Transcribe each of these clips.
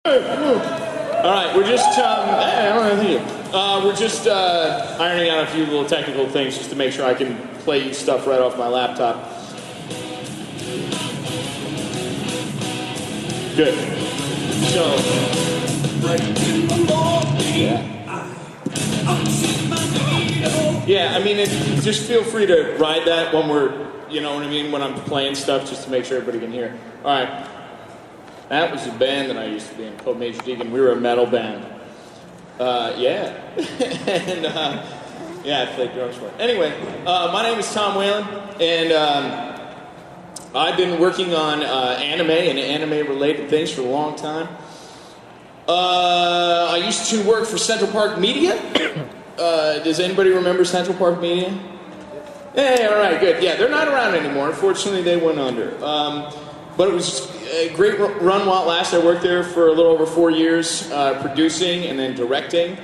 All right, we're just ironing out a few little technical things just to make sure I can play you stuff right off my laptop. Good. So, yeah, I mean, just feel free to ride that when we're, you know what I mean, when I'm playing stuff, just to make sure everybody can hear. All right. That was a band that I used to be in called Major Deacon. We were a metal band. Yeah. And, yeah, I played drums for it. Anyway, my name is Tom Wayland, and I've been working on anime and anime-related things for a long time. I used to work for Central Park Media. Does anybody remember Central Park Media? Hey, all right, good. Yeah, they're not around anymore. Unfortunately, they went under. But it was a great run while it lasted. I worked there for a little over 4 years, producing and then directing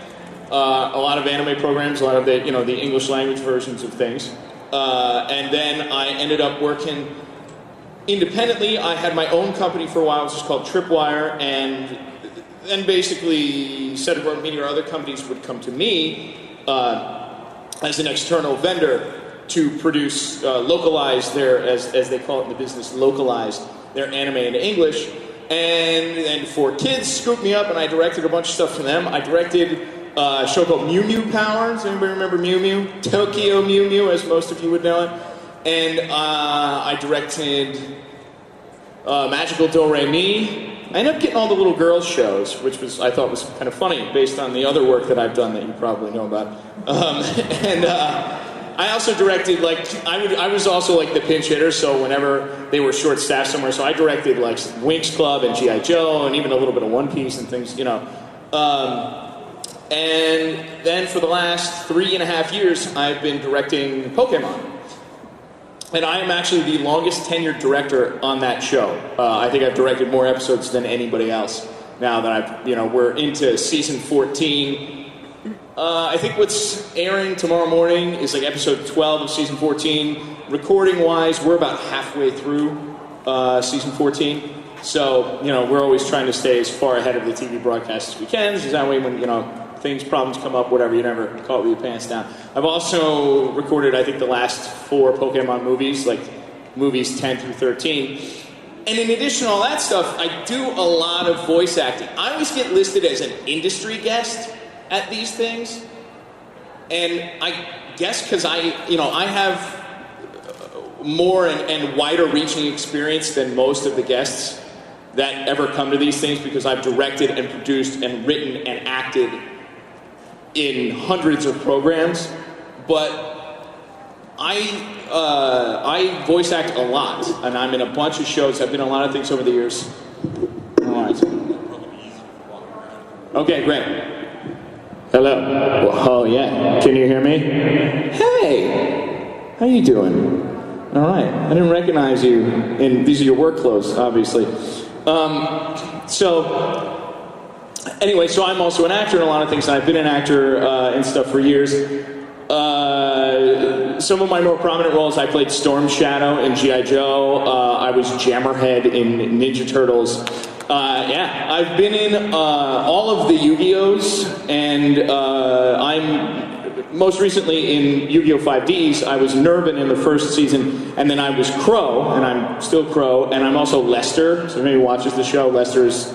a lot of anime programs, a lot of the, the English language versions of things. And then I ended up working independently. I had my own company for a while, which was called Tripwire, and then basically Central Park Media or other companies would come to me as an external vendor to produce, localize their, as they call it in the business, localize their anime into English. And for kids, scooped me up, and I directed a bunch of stuff for them. I directed a show called Mew Mew Power. Does anybody remember Mew Mew? Tokyo Mew Mew, as most of you would know it. And I directed Magical Do Re Mi. I ended up getting all the little girls shows, which I thought was kind of funny based on the other work that I've done that you probably know about. I also directed, I was also like the pinch hitter, so whenever they were short-staffed somewhere, so I directed like Winx Club and G.I. Joe and even a little bit of One Piece and things, And then for the last 3.5 years, I've been directing Pokemon. And I am actually the longest tenured director on that show. I think I've directed more episodes than anybody else now that we're into season 14. I think what's airing tomorrow morning is like episode 12 of season 14. Recording-wise, we're about halfway through season 14. So, we're always trying to stay as far ahead of the TV broadcast as we can. So that way when, problems come up, whatever, you never caught with your pants down. I've also recorded, I think, the last 4 Pokemon movies, like movies 10 through 13. And in addition to all that stuff, I do a lot of voice acting. I always get listed as an industry guest at these things, and I guess because I have more and wider reaching experience than most of the guests that ever come to these things, because I've directed and produced and written and acted in hundreds of programs. But I voice act a lot, and I'm in a bunch of shows. I've been in a lot of things over the years. All right. Okay, great. Hello. Oh, yeah. Can you hear me? Hey! How you doing? All right. I didn't recognize you. And these are your work clothes, obviously. Anyway, so I'm also an actor in a lot of things. I've been an actor and stuff for years. Some of my more prominent roles, I played Storm Shadow in G.I. Joe. I was Jammerhead in Ninja Turtles. Yeah, I've been in all of the Yu-Gi-Ohs, and I'm most recently in Yu-Gi-Oh! 5Ds. I was Nervin in the first season, and then I was Crow, and I'm still Crow, and I'm also Lester. So maybe watches the show. Lester's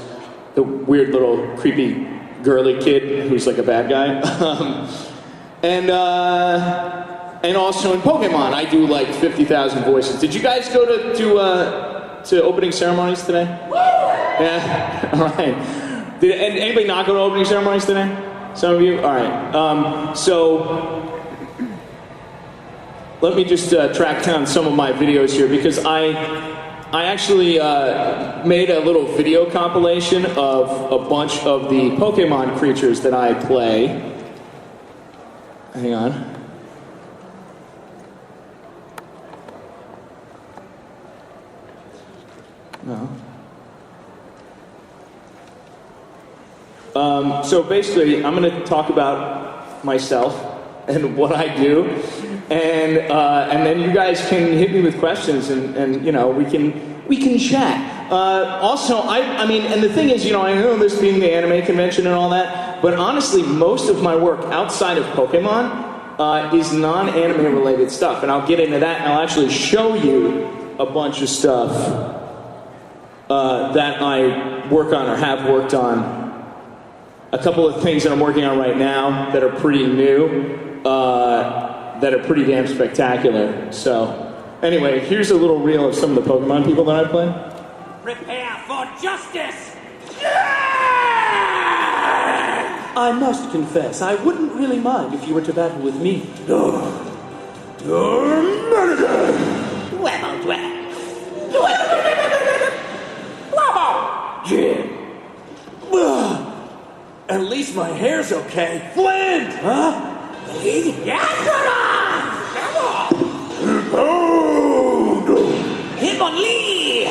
the weird little creepy girly kid who's like a bad guy. And also in Pokemon, I do like 50,000 voices. Did you guys go to opening ceremonies today? Yeah? All right. Did anybody not go to opening ceremonies today? Some of you? All right. So let me just track down some of my videos here, because I actually made a little video compilation of a bunch of the Pokemon creatures that I play. Hang on. No. So basically, I'm going to talk about myself and what I do, and then you guys can hit me with questions, and we can chat. Also, I mean, and the thing is, you know, I know this being the anime convention and all that, but honestly, most of my work outside of Pokemon is non-anime related stuff, and I'll get into that, and I'll actually show you a bunch of stuff that I work on or have worked on. A couple of things that I'm working on right now that are pretty new, that are pretty damn spectacular. So, anyway, here's a little reel of some of the Pokemon people that I play. Prepare for justice! I must confess, I wouldn't really mind if you were to battle with me. At least my hair's okay. Flint! Huh? Hitmonlee!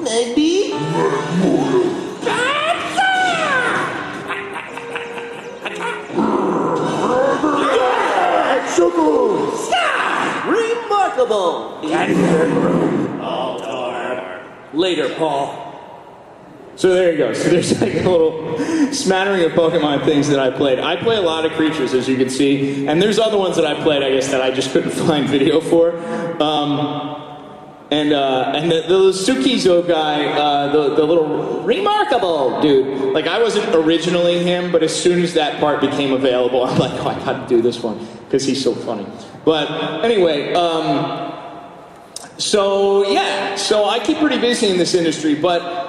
Maybe? Remarkable! Later, Paul. So there you go. So there's like a little smattering of Pokemon things that I played. I play a lot of creatures, as you can see, and there's other ones that I played, I guess, that I just couldn't find video for. And the Sukizo guy, the little remarkable dude, like I wasn't originally him, but as soon as that part became available, I'm like, oh, I gotta do this one, because he's so funny. But anyway, so yeah, so I keep pretty busy in this industry, but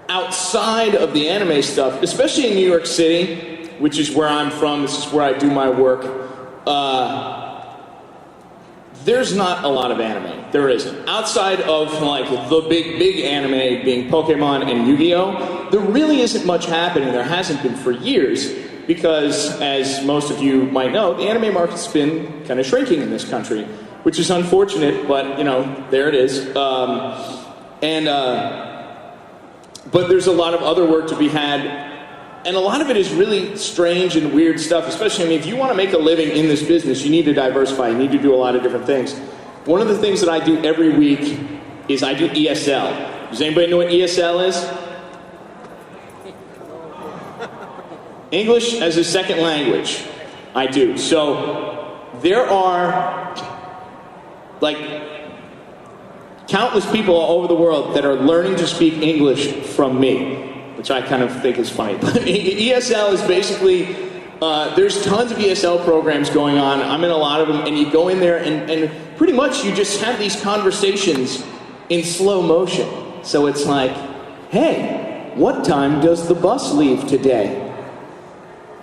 outside of the anime stuff, especially in New York City, which is where I'm from, this is where I do my work, there's not a lot of anime. There isn't. Outside of like the big anime being Pokemon and Yu-Gi-Oh!, there really isn't much happening. There hasn't been for years because, as most of you might know, the anime market's been kind of shrinking in this country, which is unfortunate, but you know, there it is. But there's a lot of other work to be had, and a lot of it is really strange and weird stuff, especially, I mean, if you want to make a living in this business, you need to diversify, you need to do a lot of different things. One of the things that I do every week is I do ESL. Does anybody know what ESL is? English as a second language. I do. So, there are, like, countless people all over the world that are learning to speak English from me, which I kind of think is funny. But ESL is basically, there's tons of ESL programs going on. I'm in a lot of them, and you go in there, and pretty much you just have these conversations in slow motion. So it's like, hey, what time does the bus leave today?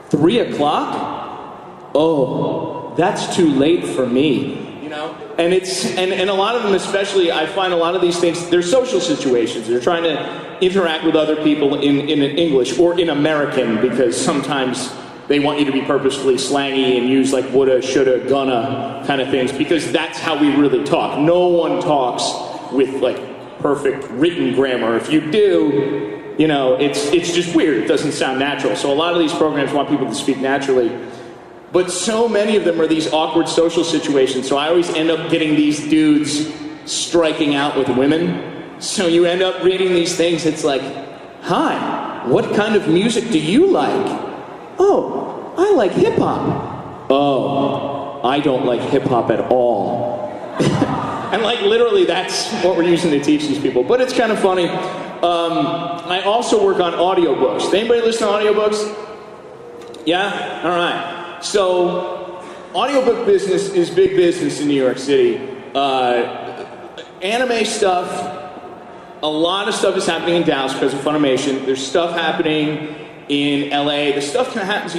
3 o'clock? Oh, that's too late for me. You know? And it's and a lot of them, especially, I find a lot of these things, they're social situations. They're trying to interact with other people in English or in American, because sometimes they want you to be purposefully slangy and use like woulda, shoulda, gonna kind of things, because that's how we really talk. No one talks with like perfect written grammar. If you do, you know, it's just weird. It doesn't sound natural. So a lot of these programs want people to speak naturally. But so many of them are these awkward social situations, so I always end up getting these dudes striking out with women. So you end up reading these things, it's like, hi, what kind of music do you like? Oh, I like hip-hop. Oh, I don't like hip-hop at all. And like literally that's what we're using to teach these people, but it's kind of funny. I also work on audiobooks. Does anybody listen to audiobooks? Yeah? All right. So, audiobook business is big business in New York City. Anime stuff, a lot of stuff is happening in Dallas because of Funimation. There's stuff happening in LA. The stuff that happens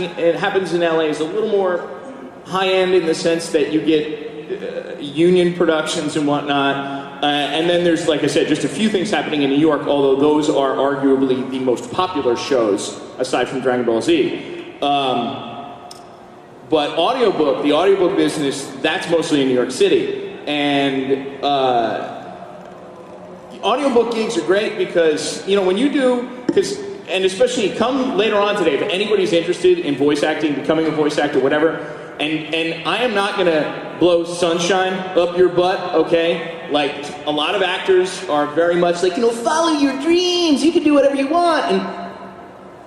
in LA is a little more high-end in the sense that you get union productions and whatnot. And then there's, like I said, just a few things happening in New York, although those are arguably the most popular shows, aside from Dragon Ball Z. But the audiobook business, that's mostly in New York City. And audiobook gigs are great because, you know, when you do, and especially come later on today, if anybody's interested in voice acting, becoming a voice actor, whatever, and I am not going to blow sunshine up your butt, okay? Like, a lot of actors are very much like, follow your dreams, you can do whatever you want, and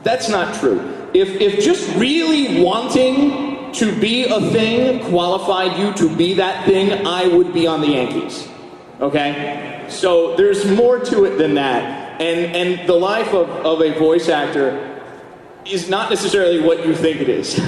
that's not true. If just really wanting to be a thing qualified you to be that thing, I would be on the Yankees, okay? So there's more to it than that, and the life of a voice actor is not necessarily what you think it is.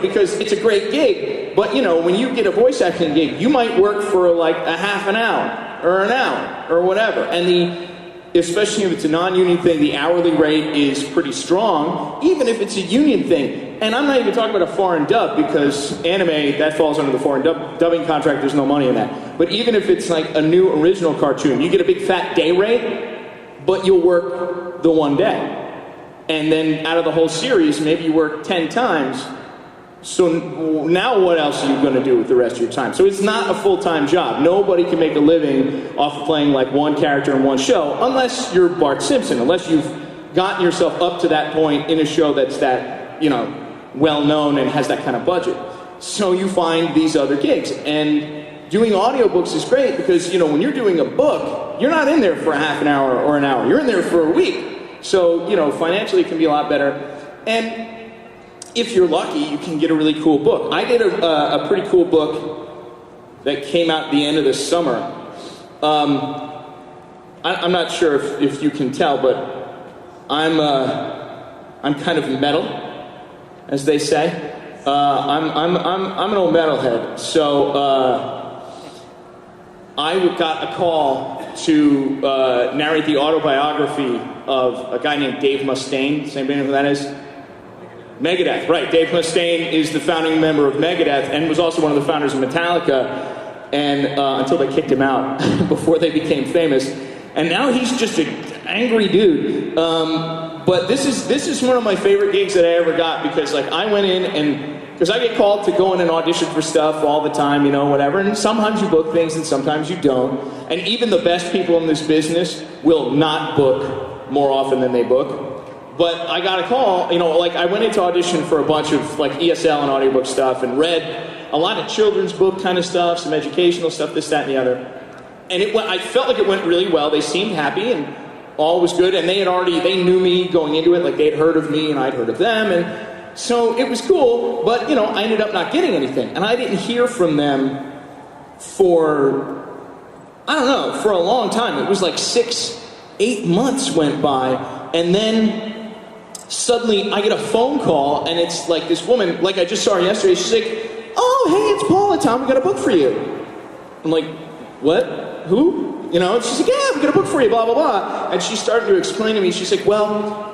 Because it's a great gig, but when you get a voice acting gig, you might work for like a half an hour or an hour or whatever, and especially if it's a non-union thing, the hourly rate is pretty strong, even if it's a union thing. And I'm not even talking about a foreign dub, because anime, that falls under the foreign dubbing contract, there's no money in that. But even if it's like a new original cartoon, you get a big fat day rate, but you'll work the one day. And then out of the whole series, maybe you work 10 times. So now what else are you going to do with the rest of your time? So it's not a full-time job. Nobody can make a living off of playing like one character in one show, unless you're Bart Simpson, unless you've gotten yourself up to that point in a show that's that, well-known and has that kind of budget. So you find these other gigs. And doing audiobooks is great because, when you're doing a book, you're not in there for a half an hour or an hour. You're in there for a week. So, financially it can be a lot better. And if you're lucky, you can get a really cool book. I did a pretty cool book that came out at the end of the summer. I'm not sure if you can tell, but I'm kind of metal, as they say. I'm an old metalhead. So I got a call to narrate the autobiography of a guy named Dave Mustaine. Does anybody know who that is? Megadeth, right. Dave Mustaine is the founding member of Megadeth and was also one of the founders of Metallica, and until they kicked him out before they became famous. And now he's just an angry dude. But this is one of my favorite gigs that I ever got, because I went in and, because I get called to go in and audition for stuff all the time, whatever, and sometimes you book things and sometimes you don't. And even the best people in this business will not book more often than they book. But I got a call, I went into audition for a bunch of ESL and audiobook stuff and read a lot of children's book kind of stuff, some educational stuff, this, that, and the other. And I felt like it went really well. They seemed happy and all was good. And they knew me going into it, they'd heard of me and I'd heard of them. And so it was cool, but I ended up not getting anything. And I didn't hear from them for a long time. It was 6-8 months went by, and then suddenly I get a phone call, and it's this woman, I just saw her yesterday. She's like, "Oh, hey, it's Paula, Tom, we got a book for you." I'm like, "What? Who?" And she's like, "Yeah, we got a book for you, blah, blah, blah." And she started to explain to me, she's like, "Well,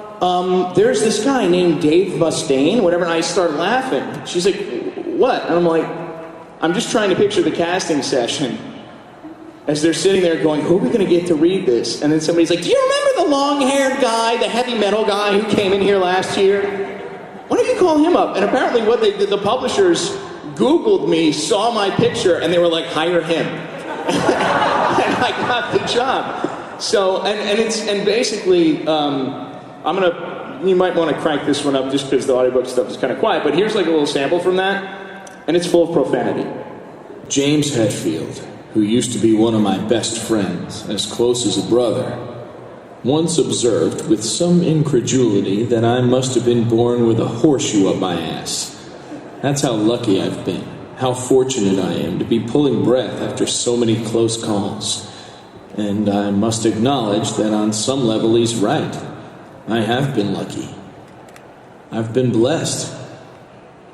there's this guy named Dave Mustaine," whatever, and I started laughing. She's like, "What?" And I'm like, I'm just trying to picture the casting session as they're sitting there going, "Who are we going to get to read this?" And then somebody's like, "Do you remember the long-haired guy, the heavy metal guy who came in here last year? Why don't you call him up?" And apparently what they did, the publishers Googled me, saw my picture, and they were like, "Hire him." And I got the job. So, and basically, you might want to crank this one up just because the audiobook stuff is kind of quiet, but here's a little sample from that, and it's full of profanity. James Hetfield, who used to be one of my best friends, as close as a brother, once observed with some incredulity that I must have been born with a horseshoe up my ass. That's how lucky I've been, how fortunate I am to be pulling breath after so many close calls. And I must acknowledge that on some level he's right. I have been lucky. I've been blessed.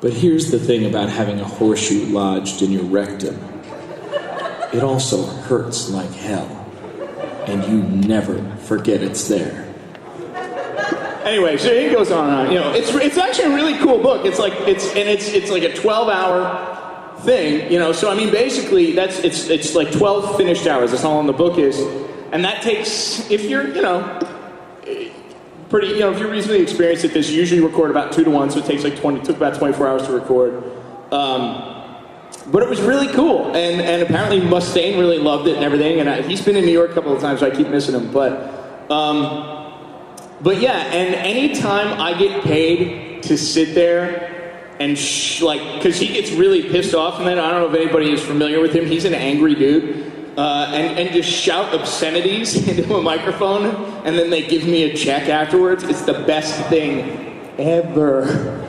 But here's the thing about having a horseshoe lodged in your rectum. It also hurts like hell, and you never forget it's there. Anyway, so it goes on and on. It's actually a really cool book. It's like a 12-hour thing. So basically it's 12 finished hours. That's all in the book is, and that takes, if you're pretty, if you're reasonably experienced at this, you usually record about 2 to 1, so it takes took about 24 hours to record. But it was really cool, and apparently Mustaine really loved it and everything, and he's been in New York a couple of times, so I keep missing him, but yeah, and anytime I get paid to sit there and because he gets really pissed off, and then I don't know if anybody is familiar with him, he's an angry dude, and just shout obscenities into a microphone, and then they give me a check afterwards. It's the best thing ever.